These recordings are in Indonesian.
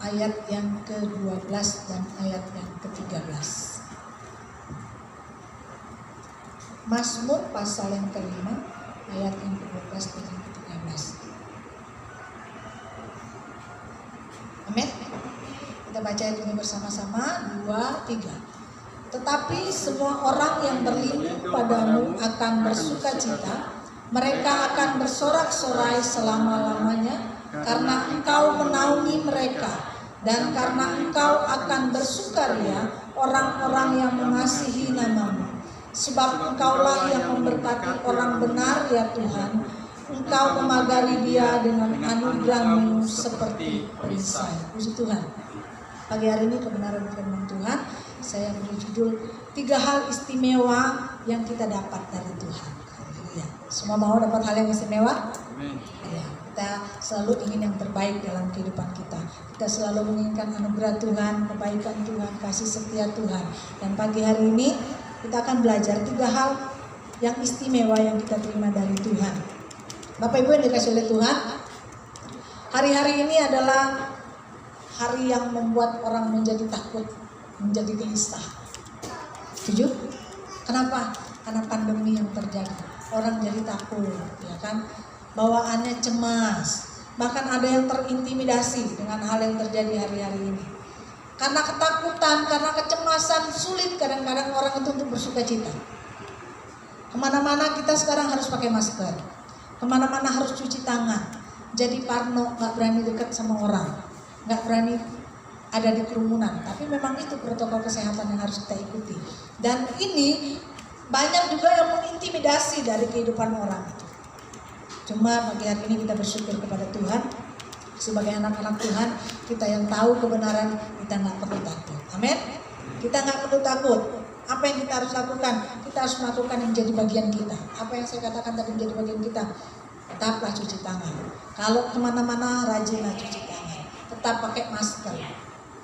ayat yang ke-12 dan ayat yang ke-13. Mazmur pasal yang ke-5 ayat yang ke-12 dan yang ke-13. Amin. Kita baca ini bersama-sama. 2, 3. Tetapi semua orang yang berlindung padamu akan bersukacita. Mereka akan bersorak-sorai selama-lamanya, karena Engkau menaungi mereka, dan karena Engkau akan bersukaria orang-orang yang mengasihi nama-Mu. Sebab Engkaulah yang memberkati orang benar ya Tuhan. Engkau memagari dia dengan anugerah-Mu seperti perisai. Puji Tuhan. Pagi hari ini kebenaran firman Tuhan, saya beri judul 3 hal istimewa yang kita dapat dari Tuhan. Ya, semua mau dapat hal yang istimewa? Amin. Ya, kita selalu ingin yang terbaik dalam kehidupan kita. Kita selalu menginginkan anugerah Tuhan, kebaikan Tuhan, kasih setia Tuhan. Dan pagi hari ini kita akan belajar 3 hal yang istimewa yang kita terima dari Tuhan. Bapak Ibu yang dikasihi oleh Tuhan, hari-hari ini adalah hari yang membuat orang menjadi takut, menjadi gelisah. Setuju? Kenapa? Karena pandemi yang terjadi. Orang jadi takut, ya kan? Bawaannya cemas. Bahkan ada yang terintimidasi dengan hal yang terjadi hari-hari ini. Karena ketakutan, karena kecemasan, sulit kadang-kadang orang itu untuk bersukacita. Kemana-mana kita sekarang harus pakai masker. Kemana-mana harus cuci tangan. Jadi parno, gak berani dekat sama orang. Gak berani ada di kerumunan. Tapi memang itu protokol kesehatan yang harus kita ikuti. Dan ini banyak juga yang mengintimidasi dari kehidupan orang. Cuma pagi hari ini kita bersyukur kepada Tuhan. Sebagai anak-anak Tuhan, kita yang tahu kebenaran, kita gak perlu takut. Amin. Kita gak perlu takut. Apa yang kita harus lakukan? Kita harus melakukan yang menjadi bagian kita. Apa yang saya katakan tadi menjadi bagian kita? Tetaplah cuci tangan. Kalau kemana-mana rajinlah cuci tangan. Tetap pakai masker.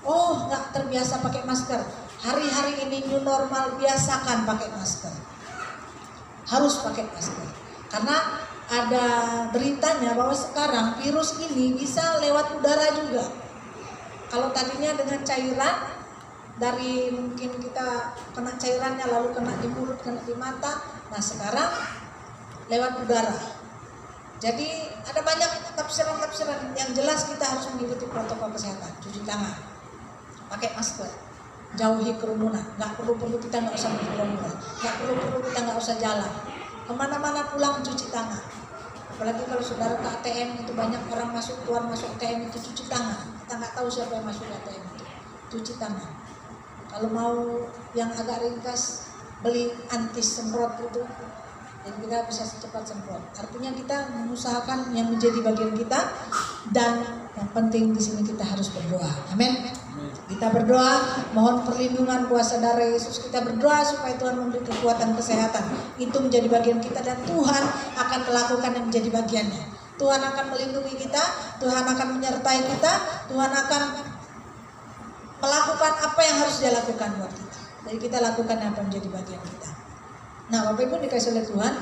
Oh, gak terbiasa pakai masker. Hari-hari ini new normal, biasakan pakai masker. Harus pakai masker. Karena ada beritanya bahwa sekarang virus ini bisa lewat udara juga. Kalau tadinya dengan cairan, dari mungkin kita kena cairannya lalu kena di mulut, kena di mata. Nah sekarang lewat udara. Jadi ada banyak tafsiran-tafsiran yang jelas kita harus mengikuti protokol kesehatan. Cuci tangan, pakai masker, jauhi kerumunan. Nggak perlu kita nggak usah berkerumun, nggak perlu kita nggak usah jalan. Kemana-mana pulang cuci tangan. Apalagi kalau saudara ke ATM itu banyak orang masuk keluar masuk ATM itu cuci tangan. Kita nggak tahu siapa yang masuk ke ATM itu. Cuci tangan. Kalau mau yang agak ringkas beli anti semprot itu, jadi kita bisa secepat semprot. Artinya kita mengusahakan yang menjadi bagian kita, dan yang penting di sini kita harus berdoa. Amin. Kita berdoa, mohon perlindungan kuasa darah Yesus. Kita berdoa supaya Tuhan memberi kekuatan kesehatan. Itu menjadi bagian kita, dan Tuhan akan melakukan yang menjadi bagiannya. Tuhan akan melindungi kita, Tuhan akan menyertai kita, Tuhan akan melakukan apa yang harus Dia lakukan buat kita. Jadi kita lakukan apa yang menjadi bagian kita. Nah, Bapak Ibu dikasih oleh Tuhan,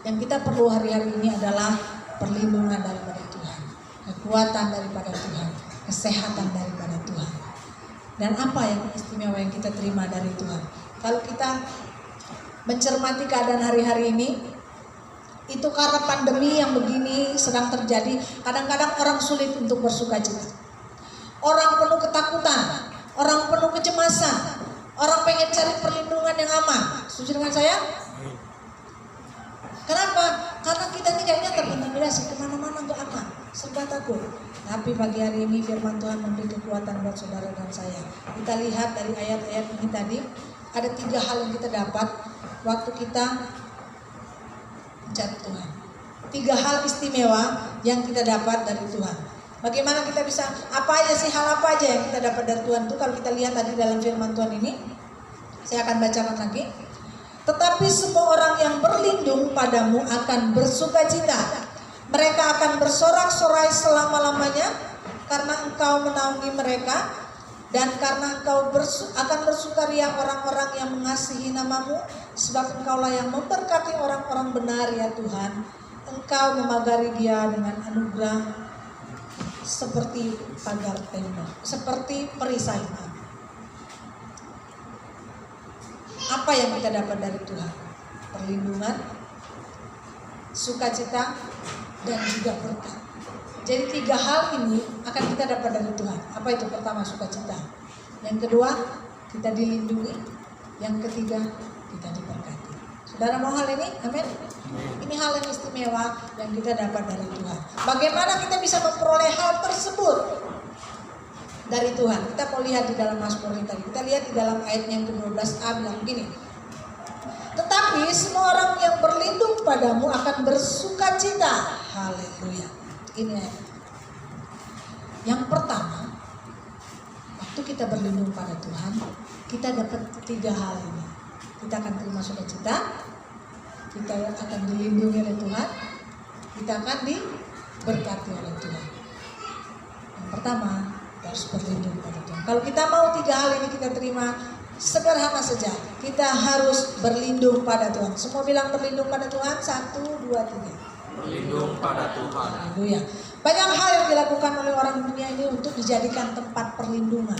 yang kita perlu hari-hari ini adalah perlindungan daripada Tuhan, kekuatan daripada Tuhan, kesehatan daripada Tuhan. Dan apa yang istimewa yang kita terima dari Tuhan? Kalau kita mencermati keadaan hari-hari ini, itu karena pandemi yang begini sedang terjadi, kadang-kadang orang sulit untuk bersukacita. Orang penuh ketakutan, orang penuh kecemasan, orang pengen cari perlindungan yang aman. Setuju dengan saya? Kenapa? Karena kita ini kayaknya terintimidasi, kemana-mana gak aman, serba takut. Tapi pagi hari ini firman Tuhan memberi kekuatan buat saudara dan saya. Kita lihat dari ayat-ayat ini tadi, ada 3 hal yang kita dapat waktu kita mencari Tuhan. 3 hal istimewa yang kita dapat dari Tuhan. Bagaimana kita bisa, apa aja sih, hal apa aja yang kita dapat dari Tuhan itu? Kalau kita lihat tadi dalam firman Tuhan ini, saya akan bacakan lagi. Tetapi semua orang yang berlindung padamu akan bersukacita. Mereka akan bersorak-sorai selama-lamanya, karena Engkau menaungi mereka, dan karena Engkau akan bersukaria orang-orang yang mengasihi nama-Mu, sebab Engkaulah yang memberkati orang-orang benar ya Tuhan. Engkau memagari dia dengan anugerah seperti pagar tembok, seperti perisai. Apa yang kita dapat dari Tuhan? Perlindungan, sukacita, dan juga berkat. Jadi 3 hal ini akan kita dapat dari Tuhan. Apa itu? Pertama, sukacita. Yang kedua, kita dilindungi. Yang ketiga, kita diberkati. Saudara mau hal ini? Amin. Ini hal yang istimewa yang kita dapat dari Tuhan. Bagaimana kita bisa memperoleh hal tersebut dari Tuhan? Kita mau lihat di dalam Mazmur ini tadi. Kita lihat di dalam ayatnya yang ke-12a bilang begini. Tetapi semua orang yang berlindung padamu akan bersukacita. Haleluya. Ini ayat. Yang pertama, waktu kita berlindung pada Tuhan, kita dapat 3 hal ini. Kita akan terima sukacita, kita akan dilindungi oleh Tuhan, kita akan diberkati oleh Tuhan. Yang pertama, kita harus berlindung pada Tuhan. Kalau kita mau 3 hal ini kita terima, sederhana saja. Kita harus berlindung pada Tuhan. Semua bilang berlindung pada Tuhan. 1, 2, 3. Berlindung pada Tuhan. Haleluya. Banyak hal yang dilakukan oleh orang dunia ini untuk dijadikan tempat perlindungan.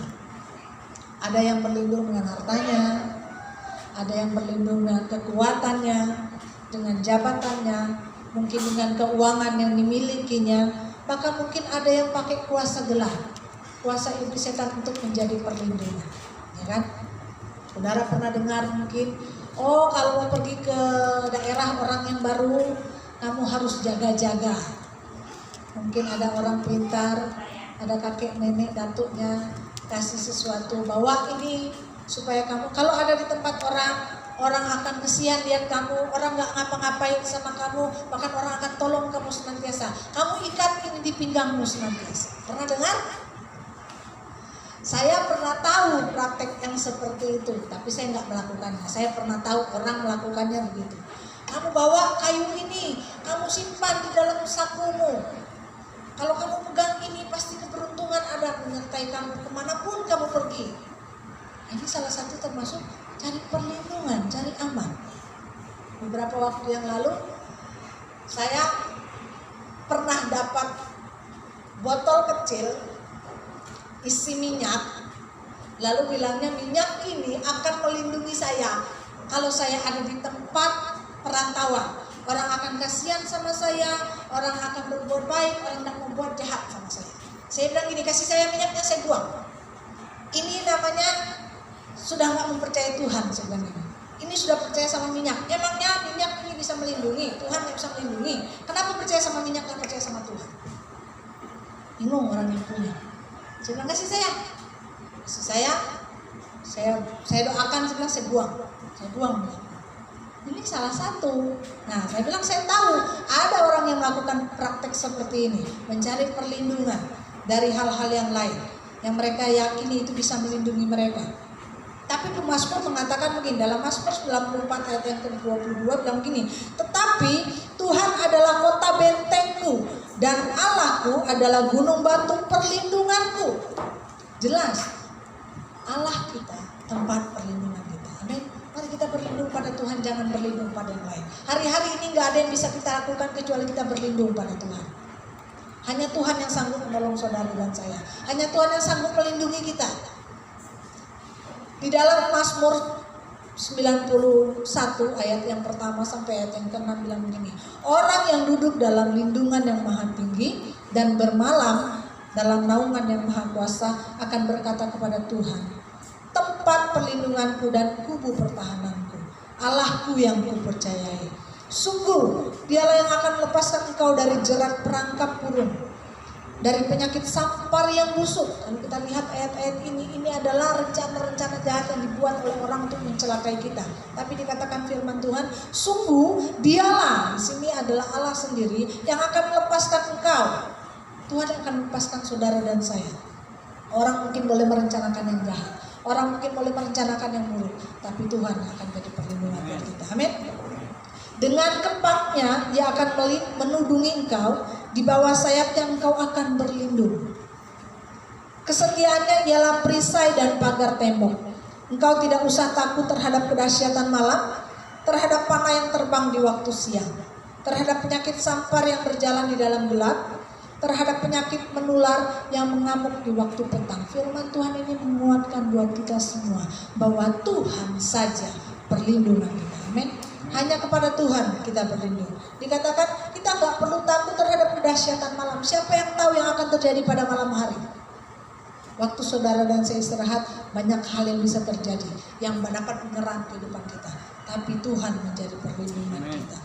Ada yang berlindung dengan hartanya, ada yang berlindung dengan kekuatannya, dengan jabatannya, mungkin dengan keuangan yang dimilikinya, bahkan mungkin ada yang pakai kuasa gelap, kuasa iblis setan untuk menjadi perlindungan, ya kan? Saudara pernah dengar mungkin, oh kalau mau pergi ke daerah orang yang baru, kamu harus jaga-jaga. Mungkin ada orang pintar, ada kakek nenek datuknya kasih sesuatu, bawa ini supaya kamu kalau ada di tempat orang akan kesian lihat kamu, orang nggak ngapa-ngapain sama kamu, bahkan orang akan tolong kamu senantiasa. Kamu ikat ini di pinggangmu senantiasa. Pernah dengar? Saya pernah tahu praktek yang seperti itu, tapi saya nggak melakukannya. Saya pernah tahu orang melakukannya begitu. Kamu bawa kayu ini, kamu simpan di dalam sakumu. Kalau kamu pegang ini, pasti keberuntungan ada menyertai kamu kemanapun kamu pergi. Ini salah satu termasuk cari perlindungan, cari aman. Beberapa waktu yang lalu, saya pernah dapat botol kecil isi minyak, lalu bilangnya minyak ini akan melindungi saya kalau saya ada di tempat perantauan. Orang akan kasihan sama saya, orang akan berbuat baik, orang akan membuat jahat sama saya. Saya bilang gini, kasih saya minyaknya, saya buang. Ini namanya sudah nggak mempercayai Tuhan sebenarnya. Ini sudah percaya sama minyak. Emangnya minyak ini bisa melindungi? Tuhan yang bisa melindungi. Kenapa percaya sama minyak, nggak percaya sama Tuhan? Bingung orang yang punya. Saya bilang kasih saya. Saya doakan, saya bilang saya buang. Ini salah satu. Nah, saya bilang saya tahu ada orang yang melakukan praktek seperti ini, mencari perlindungan dari hal-hal yang lain yang mereka yakini itu bisa melindungi mereka. Tapi Mazmur mengatakan begini, dalam Mazmur 94 ayat yang ke-22 bilang begini, tetapi Tuhan adalah kota bentengku dan Allahku adalah gunung batu perlindunganku. Jelas, Allah kita tempat perlindungan kita. Amin. Mari kita berlindung pada Tuhan, jangan berlindung pada yang lain. Hari-hari ini gak ada yang bisa kita lakukan kecuali kita berlindung pada Tuhan. Hanya Tuhan yang sanggup menolong saudara dan saya. Hanya Tuhan yang sanggup melindungi kita. Di dalam Mazmur 91 ayat yang pertama sampai ayat yang ke-6 bilang begini. Orang yang duduk dalam lindungan yang maha tinggi dan bermalam dalam naungan yang maha kuasa akan berkata kepada Tuhan, tempat perlindunganku dan kubu pertahananku, Allahku yang kupercayai. Sungguh dialah yang akan melepaskan engkau dari jerat perangkap burung, dari penyakit sampar yang busuk. Dan kita lihat ayat-ayat ini adalah rencana-rencana jahat yang dibuat oleh orang untuk mencelakai kita. Tapi dikatakan firman Tuhan, sungguh dialah, di sini adalah Allah sendiri yang akan melepaskan engkau. Tuhan akan melepaskan saudara dan saya. Orang mungkin boleh merencanakan yang jahat, orang mungkin boleh merencanakan yang buruk, tapi Tuhan akan jadi perlindungan buat kita. Amin. Dengan kepaknya dia akan menudungi engkau, di bawah sayapnya engkau akan berlindung. Kesetiaannya ialah perisai dan pagar tembok. Engkau tidak usah takut terhadap kedahsyatan malam, terhadap panah yang terbang di waktu siang, terhadap penyakit sampar yang berjalan di dalam gelap, terhadap penyakit menular yang mengamuk di waktu petang. Firman Tuhan ini menguatkan buat kita semua bahwa Tuhan saja perlindungan kita. Amin. Hanya kepada Tuhan kita berlindung. Dikatakan kita nggak perlu takut terhadap kedahsyatan malam. Siapa yang tahu yang akan terjadi pada malam hari? Waktu saudara dan saya istirahat, banyak hal yang bisa terjadi yang dapat menyerang kehidupan kita. Tapi Tuhan menjadi perlindungan kita.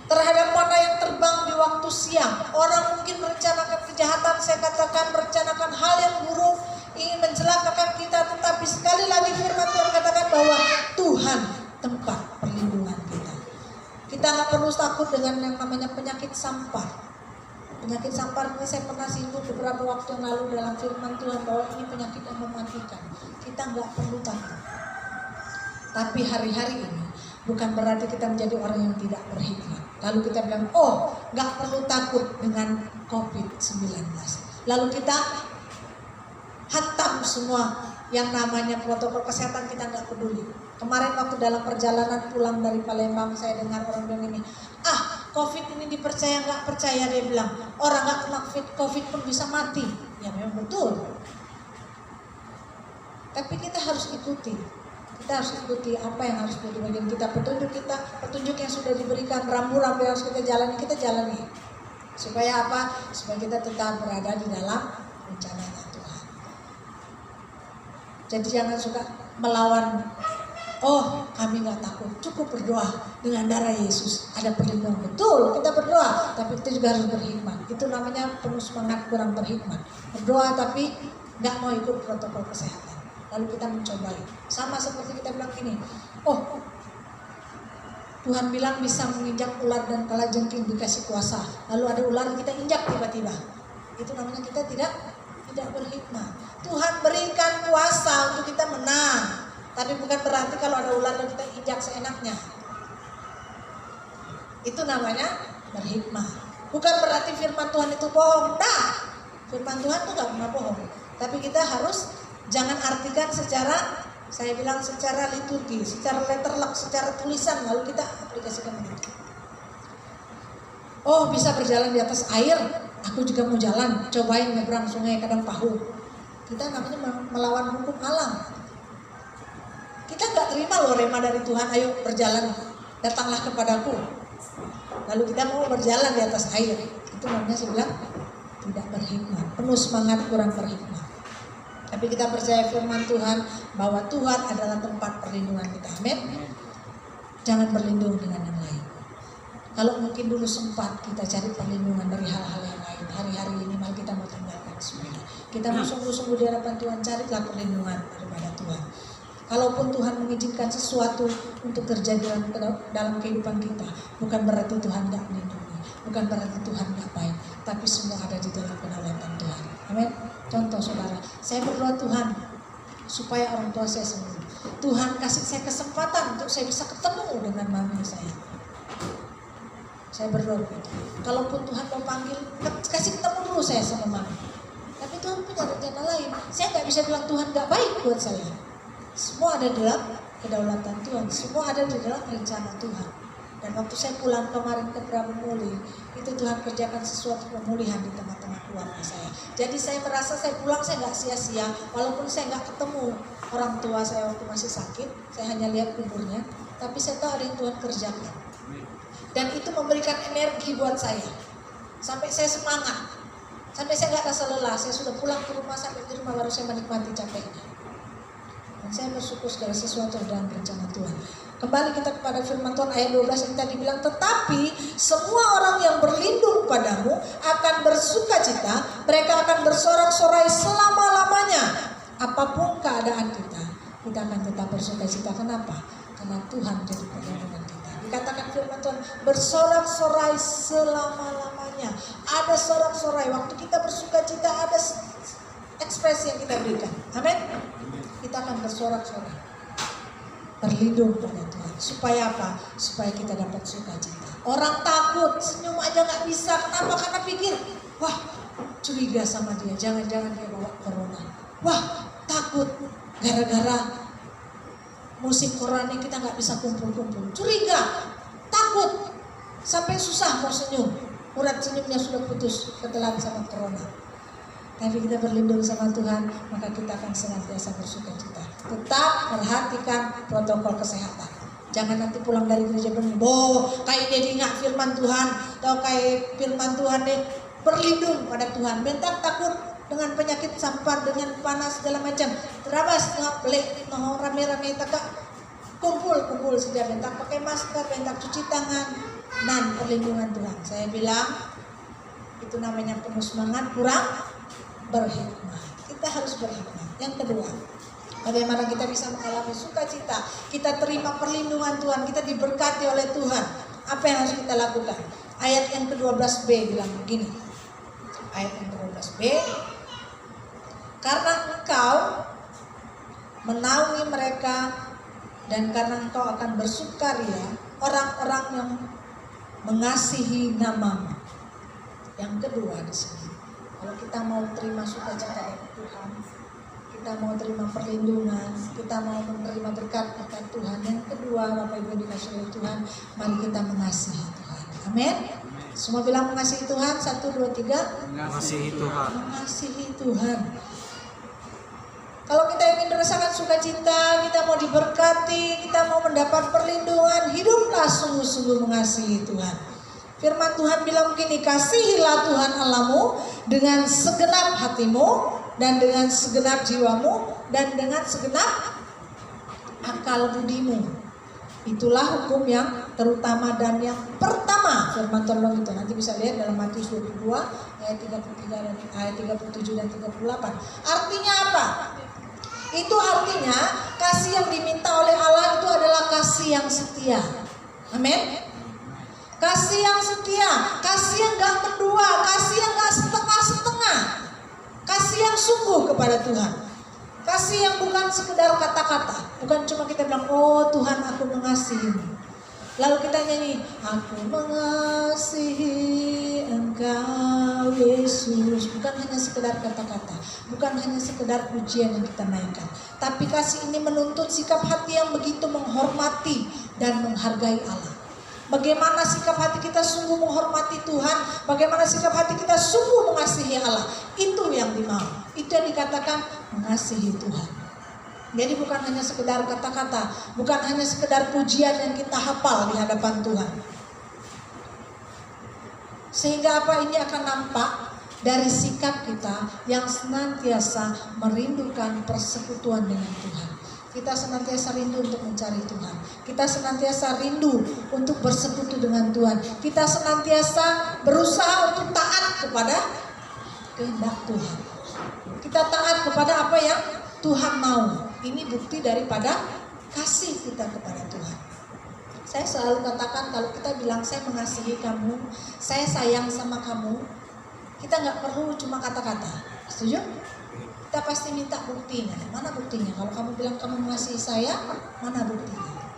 Terhadap mana yang terbang di waktu siang, orang mungkin merencanakan kejahatan, saya katakan merencanakan hal yang buruk, ingin mencelakakan kita, tetapi sekali lagi firman Tuhan katakan bahwa Tuhan tempat perlindungan kita. Kita nggak perlu takut dengan yang namanya penyakit sampar. Penyakit sampar ini saya pernah singgung beberapa waktu yang lalu dalam firman Tuhan bahwa ini penyakit yang mematikan. Kita nggak perlu takut. Tapi hari-hari ini bukan berarti kita menjadi orang yang tidak berhikmat. Lalu kita bilang, oh nggak perlu takut dengan COVID-19. Lalu kita hantam semua yang namanya protokol kesehatan, kita nggak peduli. Kemarin waktu dalam perjalanan pulang dari Palembang, saya dengar orang bilang ini, COVID ini dipercaya nggak percaya, dia bilang orang nggak kena COVID pun bisa mati. Ya memang betul. Tapi kita harus ikuti. Kita harus ikuti apa yang harus menjadi bagian kita, petunjuk yang sudah diberikan, rambu-rambu yang harus kita jalani. Supaya apa? Supaya kita tetap berada di dalam rencananya Tuhan. Jadi jangan suka melawan. Oh, kami nggak takut, cukup berdoa dengan darah Yesus, ada perlindungan. Betul, kita berdoa, tapi kita juga harus berhikmat. Itu namanya penuh semangat kurang berhikmat. Berdoa tapi nggak mau ikut protokol kesehatan. Lalu kita mencobai. Sama seperti kita bilang gini, oh Tuhan bilang bisa menginjak ular dan kalajengking dikasih kuasa. Lalu ada ular kita injak tiba-tiba. Itu namanya kita tidak berhikmat. Tuhan berikan kuasa untuk kita menang. Tapi bukan berarti kalau ada ular dan kita injak seenaknya. Itu namanya berhikmat. Bukan berarti firman Tuhan itu bohong. Nah, firman Tuhan itu gak pernah bohong. Tapi kita harus jangan artikan secara, saya bilang secara liturgi, secara letterlock, secara tulisan, lalu kita aplikasikan begitu. Oh, bisa berjalan di atas air, aku juga mau jalan, cobain nyebrang sungai Kadang Pahu. Kita namanya melawan hukum alam. Kita nggak terima loh rema dari Tuhan, ayo berjalan, datanglah kepadaku. Lalu kita mau berjalan di atas air. Itu namanya saya bilang tidak berhikmat, penuh semangat kurang berhikmat. Tapi kita percaya firman Tuhan bahwa Tuhan adalah tempat perlindungan kita. Amin. Jangan berlindung dengan yang lain. Kalau mungkin dulu sempat kita cari perlindungan dari hal-hal yang lain, hari-hari ini malah kita mau tinggalkan semuanya. Kita sungguh-sungguh di hadapan Tuhan, carilah perlindungan daripada Tuhan. Kalaupun Tuhan mengizinkan sesuatu untuk terjadi dalam kehidupan kita, bukan berarti Tuhan tidak melindungi, bukan berarti Tuhan tidak baik, tapi semua ada di dalam kedaulatan Tuhan. Amin. Contoh saudara, saya berdoa Tuhan supaya orang tua saya sembuh. Tuhan kasih saya kesempatan untuk saya bisa ketemu dengan mami saya. Saya berdoa. Kalaupun Tuhan mau panggil, kasih ketemu dulu saya sama mami. Tapi Tuhan punya rencana lain. Saya nggak bisa bilang Tuhan nggak baik buat saya. Semua ada dalam kedaulatan Tuhan, semua ada di dalam rencana Tuhan. Dan waktu saya pulang kemarin ke Prabu Muli, itu Tuhan kerjakan sesuatu pemulihan di tengah-tengah keluarga saya. Jadi saya merasa saya pulang saya nggak sia-sia, walaupun saya nggak ketemu orang tua saya waktu masih sakit, saya hanya lihat kuburnya, tapi saya tahu ada yang Tuhan kerjakan. Dan itu memberikan energi buat saya, sampai saya semangat, sampai saya nggak rasa lelah. Saya sudah pulang ke rumah, sampai di rumah baru saya menikmati capeknya. Dan saya bersyukur segala sesuatu dalam rencana Tuhan. Kembali kita kepada firman Tuhan ayat 12 yang tadi bilang, tetapi semua orang yang berlindung padamu akan bersuka cita, mereka akan bersorak-sorai selama-lamanya. Apapun keadaan kita akan tetap bersuka cita. Kenapa? Karena Tuhan jadi perlindungan kita. Dikatakan firman Tuhan, bersorak-sorai selama-lamanya. Ada sorak-sorai, waktu kita bersuka cita ada ekspresi yang kita berikan. Amin. Kita akan bersorak-sorai, berlindung pada Tuhan. Supaya apa? Supaya kita dapat sukacita. Orang takut, senyum aja nggak bisa. Kenapa? Karena pikir, wah curiga sama dia, jangan-jangan dia bawa corona. Wah takut, gara-gara musim corona ini kita nggak bisa kumpul-kumpul. Curiga, takut, sampai susah mau senyum. urat senyumnya sudah putus, ketelan sama corona. Tapi kita berlindung sama Tuhan, maka kita akan senantiasa bersuka cita. Tetap perhatikan protokol kesehatan. Jangan nanti pulang dari gereja kayak dia ingat firman Tuhan, atau kayak firman Tuhan deh, berlindung pada Tuhan. Bentar takut dengan penyakit sampar, dengan panas segala macam. Terabas nggak boleh mau rame-rame takak kumpul saja, bentar pakai masker, bentar cuci tangan dan perlindungan Tuhan. Saya bilang itu namanya penuh semangat, kurang berhikmat. Kita harus berhikmat. Yang kedua, bagaimana kita bisa mengalami sukacita? Kita terima perlindungan Tuhan, kita diberkati oleh Tuhan. Apa yang harus kita lakukan? Ayat yang ke-12b bilang begini. Ayat yang ke-12b, karena engkau menaungi mereka dan karena engkau akan bersukaria orang-orang yang mengasihi namamu. Yang kedua di sini, kalau kita mau terima sukacita dari Tuhan, kita mau terima perlindungan, kita mau menerima berkat Tuhan. Yang kedua, Bapak Ibu dikasih oleh Tuhan, mari kita mengasihi Tuhan. Amin. Semua bilang mengasihi Tuhan. 1, 2, 3. Mengasihi Tuhan. Mengasihi Tuhan. Kalau kita ingin merasakan sukacita, kita mau diberkati, kita mau mendapat perlindungan, hiduplah sungguh-sungguh mengasihi Tuhan. Firman Tuhan bilang begini, kasihilah Tuhan Allahmu dengan segenap hatimu dan dengan segenap jiwamu dan dengan segenap akal budimu. Itulah hukum yang terutama dan yang pertama. Firman Tuhan itu nanti bisa lihat dalam Matius 22 ayat 33 dan ayat 37 dan 38. Artinya apa? Itu artinya kasih yang diminta oleh Allah itu adalah kasih yang setia. Amin. Kasih yang setia, kasih yang gak mendua, kasih yang gak setengah-setengah, kasih yang sungguh kepada Tuhan, kasih yang bukan sekedar kata-kata, bukan cuma kita bilang, oh Tuhan aku mengasihimu, lalu kita nyanyi, aku mengasihi Engkau Yesus, bukan hanya sekedar kata-kata, bukan hanya sekedar pujian yang kita naikkan, tapi kasih ini menuntut sikap hati yang begitu menghormati dan menghargai Allah. Bagaimana sikap hati kita sungguh menghormati Tuhan, bagaimana sikap hati kita sungguh mengasihi Allah, itu yang dimau, itu yang dikatakan mengasihi Tuhan. Jadi bukan hanya sekedar kata-kata, bukan hanya sekedar pujian yang kita hafal di hadapan Tuhan. Sehingga apa ini akan nampak dari sikap kita yang senantiasa merindukan persekutuan dengan Tuhan. Kita senantiasa rindu untuk mencari Tuhan. Kita senantiasa rindu untuk bersekutu dengan Tuhan. Kita senantiasa berusaha untuk taat kepada kehendak Tuhan. Kita taat kepada apa yang Tuhan mau. Ini bukti daripada kasih kita kepada Tuhan. Saya selalu katakan kalau kita bilang saya mengasihi kamu, saya sayang sama kamu, kita nggak perlu cuma kata-kata. Setuju? Kita pasti minta buktinya. Mana buktinya? Kalau kamu bilang kamu mengasihi saya, mana buktinya?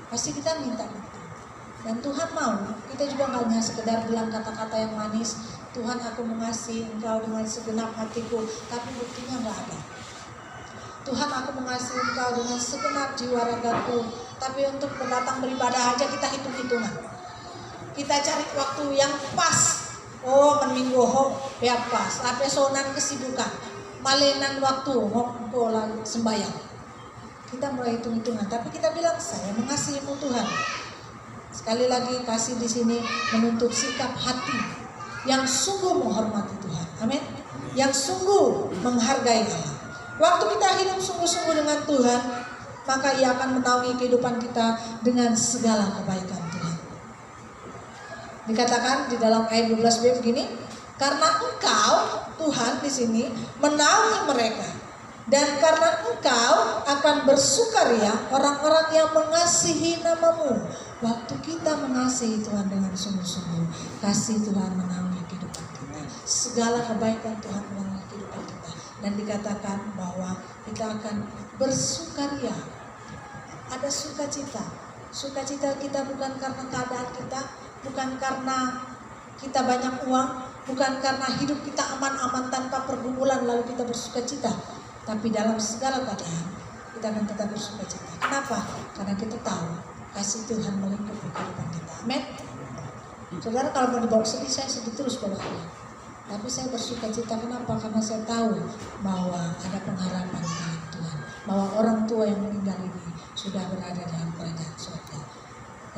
Pasti kita minta bukti. Dan Tuhan mau. Kita juga nggak hanya sekedar bilang kata-kata yang manis. Tuhan aku mengasihi Engkau dengan segenap hatiku, tapi buktinya nggak ada. Tuhan aku mengasihi Engkau dengan segenap jiwa ragaku, tapi untuk datang beribadah aja kita hitung-hitungan. Kita cari waktu yang pas. Oh minggu ya pas, tapi sonan kesibukan, malenan waktu pola sembahyang. Kita mulai hitung-hitungan, tapi kita bilang saya mengasihimu Tuhan. Sekali lagi kasih di sini menuntut sikap hati yang sungguh menghormati Tuhan. Amin. Yang sungguh menghargai Allah. Waktu kita hidup sungguh-sungguh dengan Tuhan, maka Ia akan menaungi kehidupan kita dengan segala kebaikan Tuhan. Dikatakan di dalam ayat 12b begini, karena Engkau Tuhan di sini menaungi mereka dan karena Engkau akan bersukaria orang-orang yang mengasihi namamu. Waktu kita mengasihi Tuhan dengan sungguh-sungguh, kasih Tuhan menaungi kehidupan kita. Segala kebaikan Tuhan menaungi kehidupan kita. Dan dikatakan bahwa kita akan bersukaria. Ada sukacita. Sukacita kita bukan karena keadaan kita, bukan karena kita banyak uang, bukan karena hidup kita aman-aman tanpa pergumulan lalu kita bersukacita, tapi dalam segala keadaan kita akan tetap bersukacita. Kenapa? Karena kita tahu kasih Tuhan melingkupi kehidupan kita. Amin. Saudara, kalau mau dibawa sedih, saya sedih terus bawahnya. Tapi saya bersuka cita, kenapa? Karena saya tahu bahwa ada pengharapan di dalam Tuhan, bahwa orang tua yang meninggal ini sudah berada dalam kerajaan surga.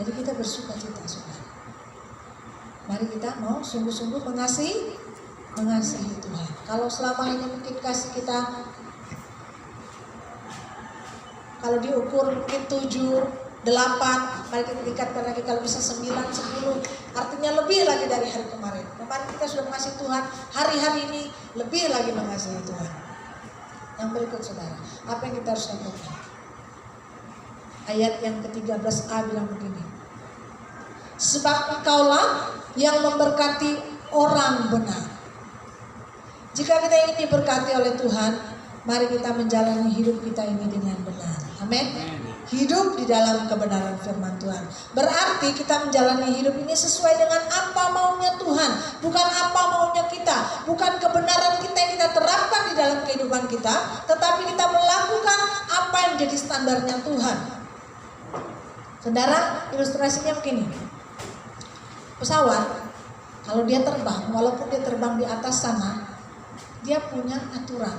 Jadi kita bersuka cita, saudara. Mari kita mau sungguh-sungguh mengasihi Tuhan. Kalau selama ini mungkin kasih kita, kalau diukur mungkin 7, 8, mari kita tingkatkan lagi, kalau bisa 9, 10, artinya lebih lagi dari hari kemarin. Kemarin kita sudah mengasihi Tuhan, hari-hari ini lebih lagi mengasihi Tuhan. Yang berikut, saudara, apa yang kita harus lakukan? Ayat yang ke-13a bilang begini, sebab engkaulah yang memberkati orang benar. Jika kita ingin diberkati oleh Tuhan, mari kita menjalani hidup kita ini dengan benar. Amin. Hidup di dalam kebenaran firman Tuhan. Berarti kita menjalani hidup ini sesuai dengan apa maunya Tuhan, bukan apa maunya kita, bukan kebenaran kita yang kita terapkan di dalam kehidupan kita, tetapi kita melakukan apa yang jadi standarnya Tuhan. Saudara, ilustrasinya begini. Pesawat, kalau dia terbang, walaupun dia terbang di atas sana, dia punya aturan.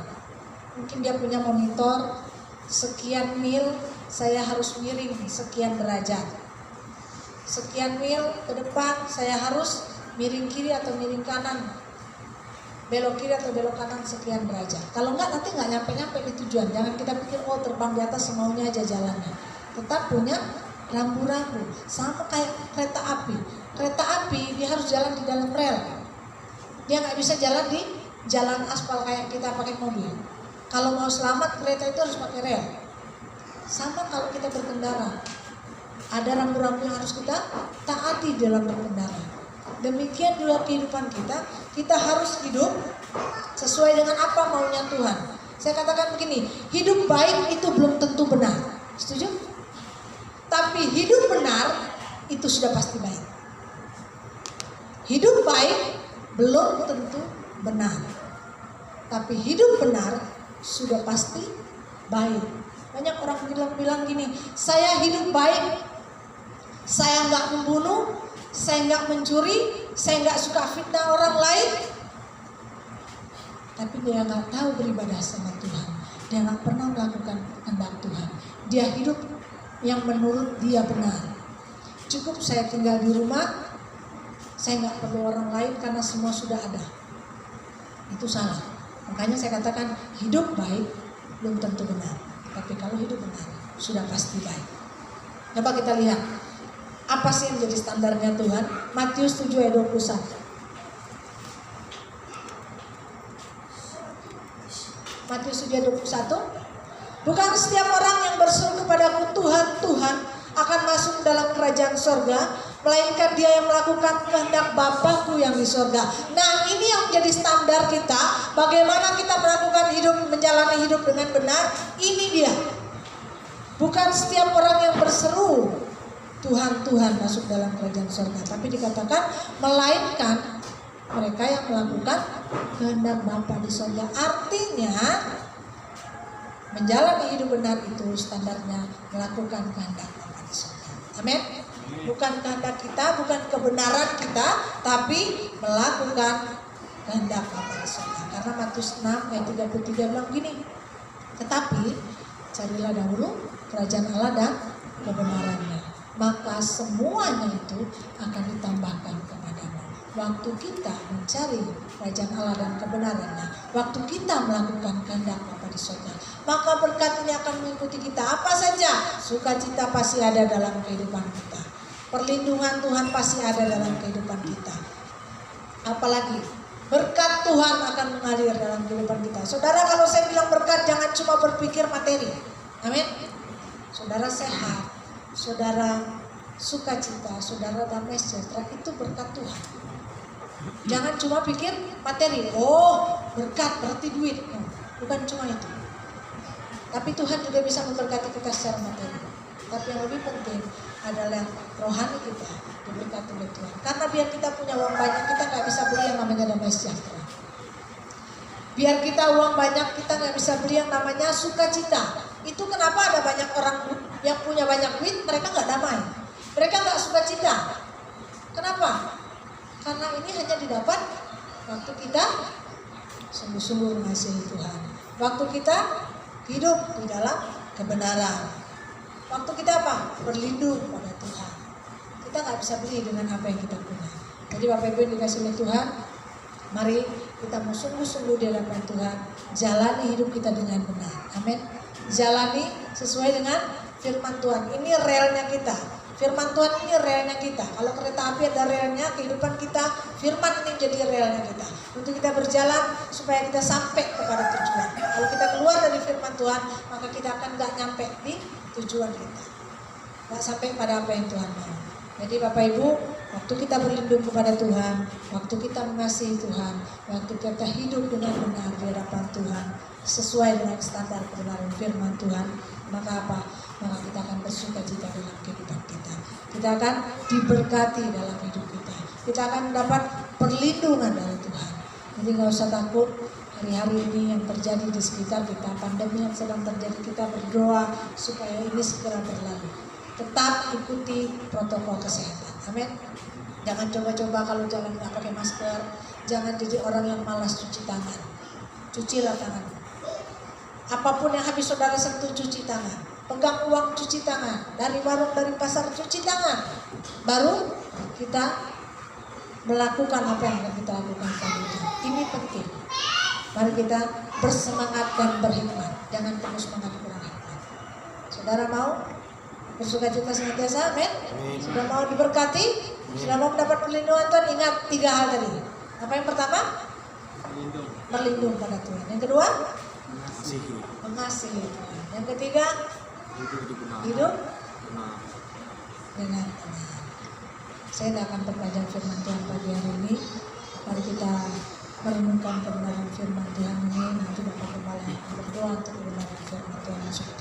Mungkin dia punya monitor, sekian mil saya harus miring sekian derajat, sekian mil ke depan saya harus miring kiri atau miring kanan, belok kiri atau belok kanan sekian derajat. Kalau enggak, nanti enggak nyampe-nyampe di tujuan. Jangan kita pikir terbang di atas semaunya aja jalannya. Tetap punya rambu-rambu. Sama kayak kereta api. Kereta api dia harus jalan di dalam rel. Dia nggak bisa jalan di jalan aspal kayak kita pakai mobil. Kalau mau selamat, kereta itu harus pakai rel. Sama kalau kita berkendara, ada rambu-rambu yang harus kita taati dalam berkendara. Demikian juga kehidupan kita, kita harus hidup sesuai dengan apa maunya Tuhan. Saya katakan begini, hidup baik itu belum tentu benar. Setuju? Tapi hidup benar itu sudah pasti baik. Hidup baik belum tentu benar. Tapi hidup benar sudah pasti baik. Banyak orang bilang gini, saya hidup baik, saya nggak membunuh, saya nggak mencuri, saya nggak suka fitnah orang lain. Tapi dia nggak tahu beribadah sama Tuhan. Dia nggak pernah melakukan kehendak Tuhan. Dia hidup yang menurut dia benar. Cukup saya tinggal di rumah, saya nggak perlu orang lain karena semua sudah ada. Itu salah. Makanya saya katakan hidup baik belum tentu benar. Tapi kalau hidup benar sudah pasti baik. Coba kita lihat apa sih yang menjadi standarnya Tuhan. Matius 7 ayat 21. Matius 7 ayat 21. Bukan setiap orang yang berseru kepadaku Tuhan, Tuhan akan masuk dalam kerajaan sorga, melainkan dia yang melakukan kehendak Bapakku yang di sorga. Nah, ini yang menjadi standar kita. Bagaimana kita melakukan hidup, menjalani hidup dengan benar. Ini dia. Bukan setiap orang yang berseru Tuhan, Tuhan masuk dalam kerajaan sorga, tapi dikatakan melainkan mereka yang melakukan kehendak Bapa di sorga. Artinya menjalani hidup benar itu standarnya melakukan kehendak Bapa di sorga. Amin. Bukan kehendak kita, bukan kebenaran kita, tapi melakukan kehendak Bapa di sorga. Karena Matius 6 ayat 33 bilang gini, tetapi carilah dahulu kerajaan Allah dan kebenarannya, maka semuanya itu akan ditambahkan kepadamu. Waktu kita mencari kerajaan Allah dan kebenarannya, waktu kita melakukan kehendak Bapa di sorga, maka berkat ini akan mengikuti kita. Apa saja? Sukacita pasti ada dalam kehidupan kita. Perlindungan Tuhan pasti ada dalam kehidupan kita. Apalagi berkat Tuhan akan mengalir dalam kehidupan kita. Saudara, kalau saya bilang berkat, jangan cuma berpikir materi. Amin. Saudara sehat, saudara sukacita, saudara damai sejahtera, itu berkat Tuhan. Jangan cuma pikir materi. Oh, berkat berarti duit. Bukan cuma itu. Tapi Tuhan juga bisa memberkati kita secara materi. Tapi yang lebih penting adalah rohani kita diberkati oleh Tuhan. Karena biar kita punya uang banyak, kita nggak bisa beli yang namanya damai sejahtera. Biar kita uang banyak, kita nggak bisa beli yang namanya sukacita. Itu kenapa ada banyak orang yang punya banyak duit, mereka nggak damai, mereka nggak sukacita. Kenapa? ini hanya didapat waktu kita sungguh-sungguh mengasihi Tuhan. Waktu kita hidup di dalam kebenaran. Waktu kita apa? Berlindung pada Tuhan. Kita nggak bisa beli dengan apa yang kita punya. Jadi Bapak Ibu yang dikasih oleh Tuhan, mari kita mau sungguh-sungguh di hadapan Tuhan. Jalani hidup kita dengan benar. Amin. Jalani sesuai dengan firman Tuhan. Ini relnya kita. Firman Tuhan ini relnya kita. Kalau kereta api ada relnya, kehidupan kita, firman ini jadi relnya kita. Untuk kita berjalan supaya kita sampai kepada tujuan. Kalau kita keluar dari firman Tuhan, maka kita akan gak nyampe di tujuan kita. Gak sampai pada apa yang Tuhan mau. Jadi Bapak Ibu, waktu kita berlindung kepada Tuhan, waktu kita mengasihi Tuhan, waktu kita hidup dengan benar di hadapan Tuhan, sesuai dengan standar kebenaran firman Tuhan, maka apa? Maka kita akan bersuka-cita dalam kehidupan kita. Kita akan diberkati dalam hidup kita. Kita akan mendapat perlindungan dari Tuhan. Jadi nggak usah takut hari-hari ini yang terjadi di sekitar kita, pandemi yang sedang terjadi, kita berdoa supaya ini segera berlalu. Tetap ikuti protokol kesehatan. Amin. Jangan coba-coba kalau jalan nggak pakai masker. Jangan jadi orang yang malas cuci tangan. Cucilah tangan. Apapun yang habis saudara sentuh, cuci tangan. Pegang uang, cuci tangan. Dari warung, dari pasar, cuci tangan. Baru kita melakukan apa yang akan kita lakukan selanjutnya. Ini penting. Mari kita bersemangat dan berhikmat. Jangan terus semangat kurang hikmat. Saudara mau bersukacita senantiasa, amin. Sudah mau diberkati, sudah mau mendapat perlindungan Tuhan. Ingat 3 hal tadi. Apa yang pertama? Berlindung pada Tuhan. Yang kedua? Mengasihi Tuhan. Yang ketiga? Hidup dengan benar. Saya tidak akan perpanjang firman Tuhan pagi hari ini. Mari kita merenungkan kebenaran firman Tuhan ini. Nanti Bapak Gembala akan berdoa untuk kebenaran firman Tuhan masuk ke